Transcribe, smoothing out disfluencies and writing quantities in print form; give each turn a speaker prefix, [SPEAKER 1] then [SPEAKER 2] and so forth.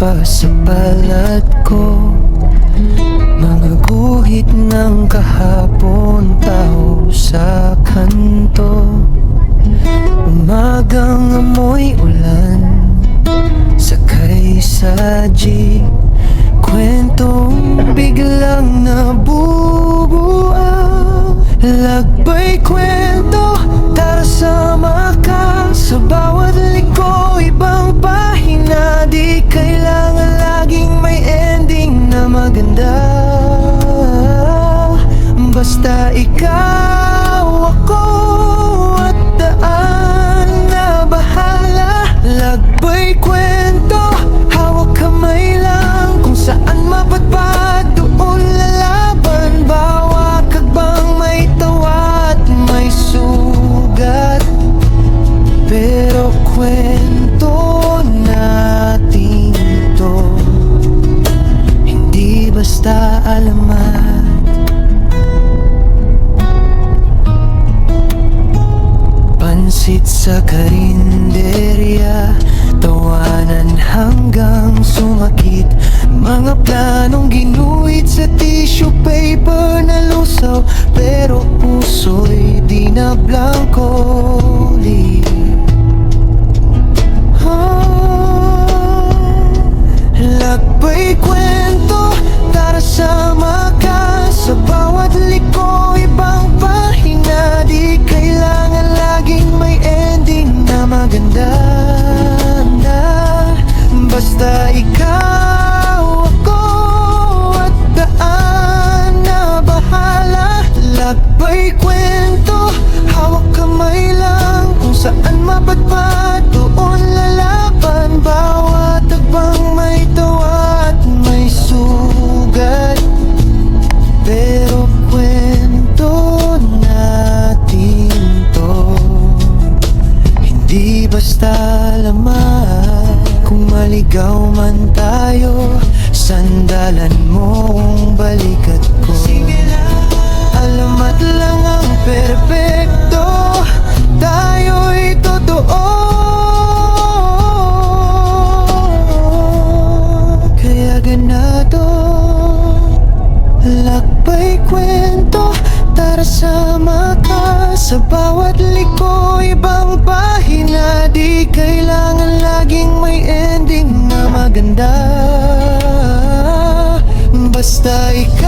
[SPEAKER 1] pa sa palad ko. Mga guhit ng kahapon, taho sa kanto. Umagang amoy ulan, sakay sa jeep. Kwentong biglang nabubuo, lagbay kwento, tara sama ka. Sa bawat liko, ibang pahina. Di kailangan laging may ending na maganda. Basta ikaw, ako, at daan na bahala. Lagbay kwento, hawak kamay lang. Kung saan mapadpad, doon lalaban. Bawat hakbang may tawa at may sugat. Pero kwento natin to, hindi basta alamat. Pansit sa karinderya, tawanan hanggang sumakit. Mga planong ginuhit sa tissue paper na lusaw, pero puso'y di na blanco. Lagbay kwento, tara sama ka. Sa bawat liko, ibang pahina. Di kailangan laging may ending na maganda na. Basta ikaw, ako, at daan na bahala. Lagbay kwento, hawak kamay lang. Kung saan mapadpad, doon lalaban. Bawat hakbang may tawa at may sugat. Pero kwento natin to, hindi basta laman. Kung maligaw man tayo, sandalan mong balikat ko. Alamat lang ang perpekto, tayo'y totoo. Kaya ganado, lakbay kwento, tara sama ka. Sa bawat liko, ibang pahina. Di kailangan laging may ending na maganda. Basta ikaw,